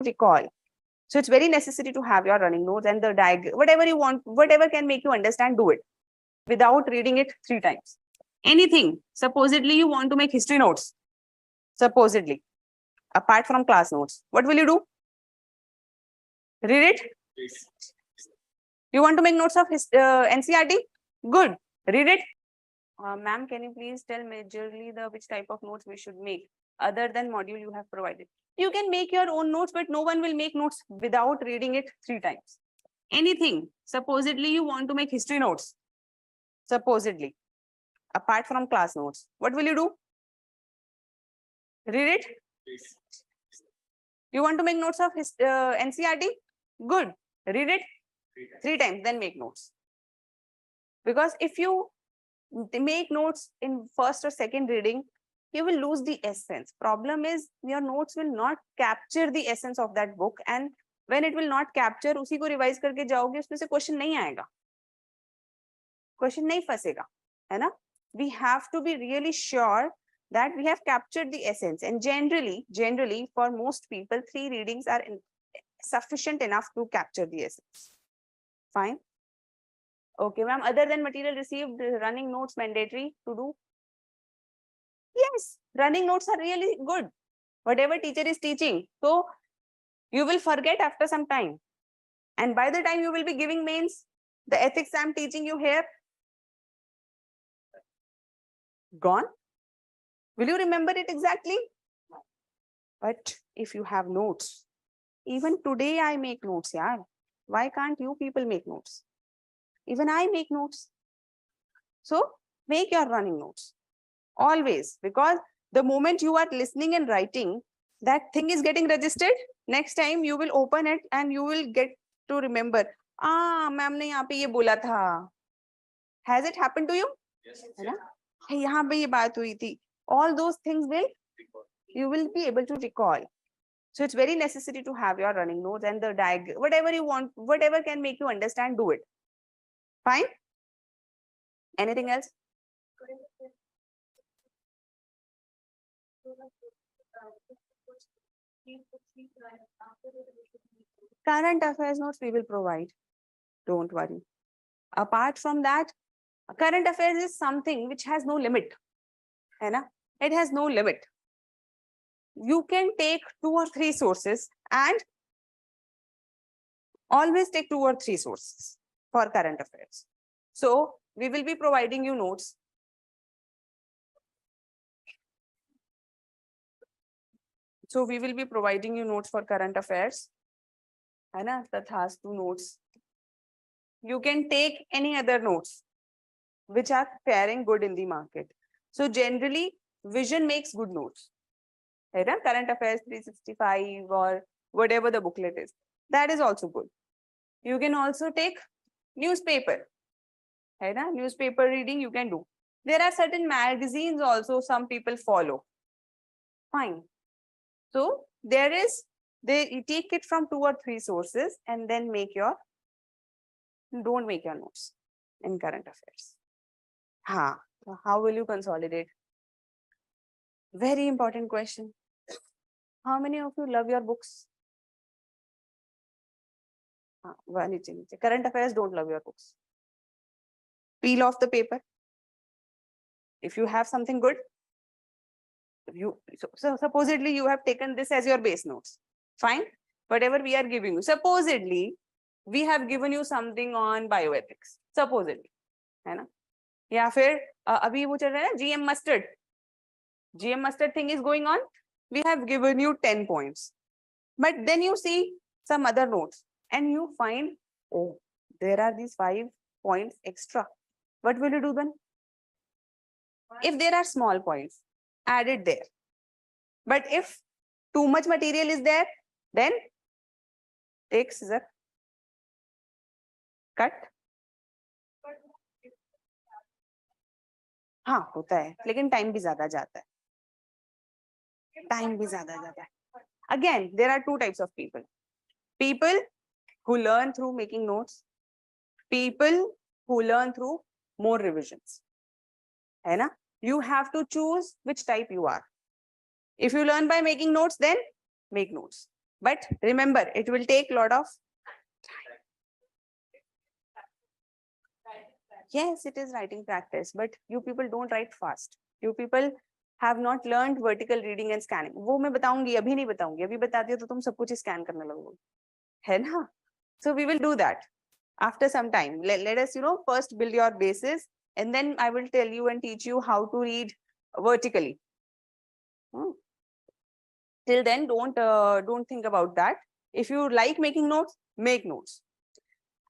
recall. So it's very necessary to have your running notes and the diagram, whatever you want, whatever can make you understand, do it without reading it 3 times. Anything. Supposedly you want to make history notes. Supposedly, apart from class notes, what will you do? Read it. You want to make notes of NCERT? Good. Read it. Ma'am, can you please tell majorly which type of notes we should make other than module you have provided? You can make your own notes, but no one will make notes without reading it 3 times. Anything. Supposedly you want to make history notes. Supposedly, apart from class notes, what will you do? Read it. You want to make notes of NCERT? Good. Read it 3 times, then make notes. Because if you make notes in first or second reading, you will lose the essence. Problem is your notes will not capture the essence of that book, and when it will not capture, उसी को revise करके जाओगे, उसमें से question नहीं आएगा, question नहीं फंसेगा, है ना? We have to be really sure that we have captured the essence, and generally for most people 3 readings are sufficient enough to capture the essence. Fine. Okay, ma'am. Other than material received, running notes mandatory to do? Yes, running notes are really good. Whatever teacher is teaching, so you will forget after some time, and by the time you will be giving mains, the ethics I am teaching you here, gone. Will you remember it exactly? But if you have notes, even today I make notes, yaar. Why can't you people make notes? Even I make notes. So make your running notes always, because the moment you are listening and writing, that thing is getting registered. Next time you will open it and you will get to remember, ma'am ने यहाँ पे ये बोला था. Has it happened to you? Yes. है ना? यहाँ पे ये बात हुई थी. All those things you will be able to recall. So it's very necessary to have your running notes and the diagram, whatever you want, whatever can make you understand, do it. Fine. Anything else? Current affairs notes we will provide. Don't worry. Apart from that, current affairs is something which has no limit. है ना? It has no limit. You can take 2 or 3 sources, and always take 2 or 3 sources for current affairs. So we will be providing you notes. So we will be providing you notes for current affairs. है ना? Tathastu notes. You can take any other notes which are faring good in the market. So generally, Vision makes good notes. Right? Current affairs 365 or whatever the booklet is. That is also good. You can also take newspaper. Right? Newspaper reading you can do. There are certain magazines also some people follow. Fine. So you take it from 2 or 3 sources and then don't make your notes in current affairs. How will you consolidate? Very important question. How many of you love your books? Current affairs don't love your books. Peel off the paper. If you have something good, so supposedly you have taken this as your base notes. Fine. Whatever we are giving you. Supposedly, we have given you something on bioethics. Supposedly. है ना? या फिर अभी वो चल रहा है ना GM mustard thing is going on. We have given you 10 points. But then you see some other notes and you find, oh, there are these 5 points extra. What will you do then? If there are small points, add it there. But if too much material is there, then take scissor, cut. हाँ होता है, लेकिन time भी ज्यादा जाता है. Again, there are 2 types of people. People who learn through making notes. People who learn through more revisions. है ना? You have to choose which type you are. If you learn by making notes, then make notes. But remember, it will take a lot of time. Yes, it is writing practice, but you people don't write fast. You people have not learned vertical reading and scanning. वो मैं बताऊंगी, अभी नहीं बताऊंगी. अभी बताती हो तो तुम सब कुछ स्कैन करने लगोगे, है ना? So we will do that after some time. Let us, first build your basis, and then I will tell you and teach you how to read vertically. Till then, don't think about that. If you like making notes, make notes.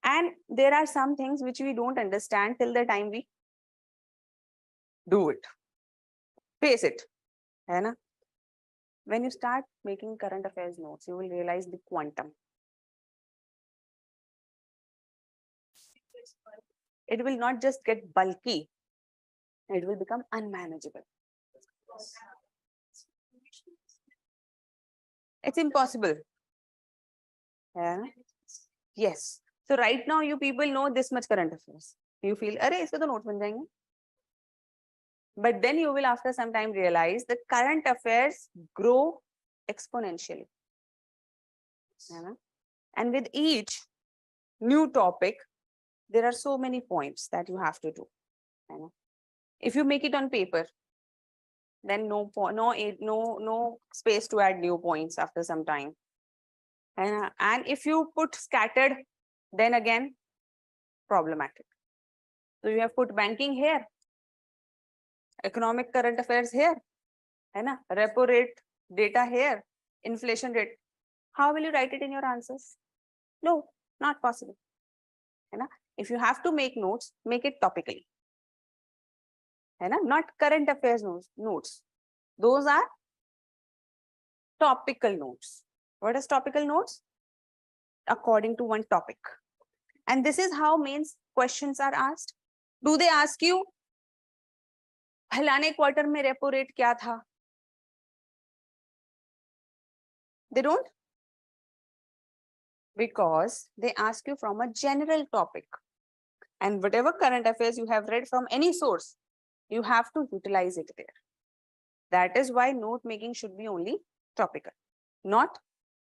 And there are some things which we don't understand till the time we do it. Face it. Hai na? When you start making current affairs notes, you will realize the quantum. It will not just get bulky, it will become unmanageable. It's impossible. Yeah. Yes. So right now you people know this much current affairs. You feel, अरे इसके तो notes बन जाएंगे. But then you will after some time realize that current affairs grow exponentially. Yeah. And with each new topic, there are so many points that you have to do. Yeah. If you make it on paper, then no space to add new points after some time. And if you put scattered, then again problematic. So you have put banking here, economic current affairs here, है ना? Repo rate data here, inflation rate. How will you write it in your answers? No, not possible. है ना? If you have to make notes, make it topically. है ना? Not current affairs notes. Those are topical notes. What is topical notes? According to one topic. And this is how mains questions are asked. Do they ask you, फलाने quarter में repo rate क्या था? They don't. Because they ask you from a general topic. And whatever current affairs you have read from any source, you have to utilize it there. That is why note making should be only topical, not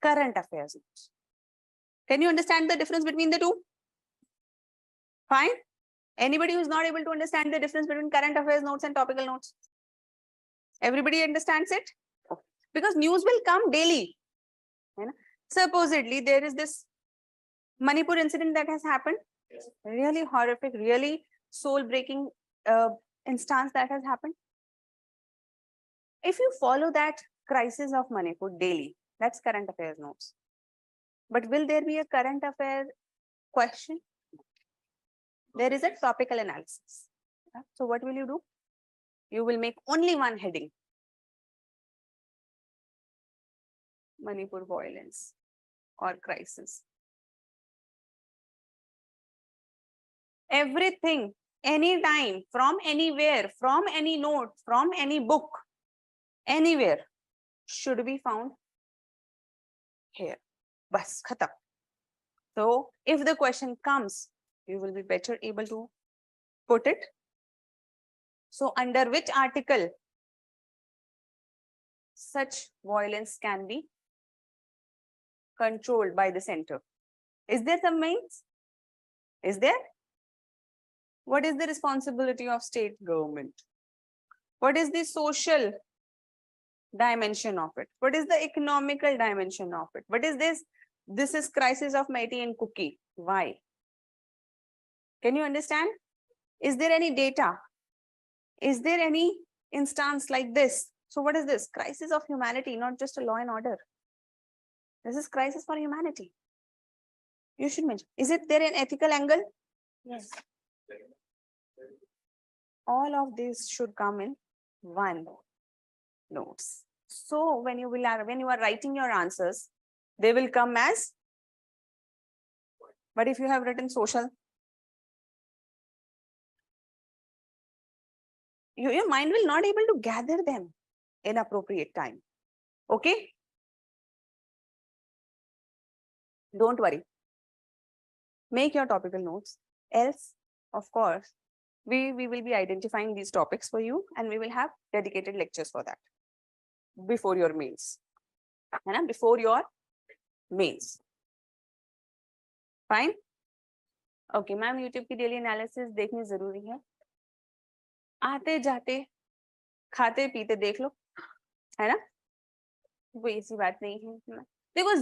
current affairs notes. Can you understand the difference between the two? Fine. Anybody who is not able to understand the difference between current affairs notes and topical notes? Everybody understands it? Okay. Because news will come daily. Supposedly, there is this Manipur incident that has happened. Yes. Really horrific, really soul-breaking instance that has happened. If you follow that crisis of Manipur daily, that's current affairs notes. But will there be a current affair question? There is a topical analysis. So what will you do? You will make only one heading. Manipur violence or crisis. Everything, anytime, from anywhere, from any note, from any book, anywhere, should be found here. Bas, khatam. So if the question comes, you will be better able to put it. So under which article such violence can be controlled by the center? Is there some means? Is there? What is the responsibility of state government? What is the social dimension of it? What is the economical dimension of it? What is this? This is crisis of Mighty and Cookie. Why? Can you understand? Is there any data? Is there any instance like this? So what is this? Crisis of humanity, not just a law and order. This is crisis for humanity. You should mention. Is it there an ethical angle? Yes. All of these should come in one notes. So when you are writing your answers, they will come as. But if you have written social, your mind will not able to gather them in appropriate time. Okay? Don't worry. Make your topical notes. Else, of course, we will be identifying these topics for you and we will have dedicated lectures for that before your meals. Before your meals. Fine. Okay ma'am, YouTube की daily analysis देखनी जरूरी है, आते जाते खाते पीते देख लो, है ना, कोई ऐसी बात नहीं है। देखो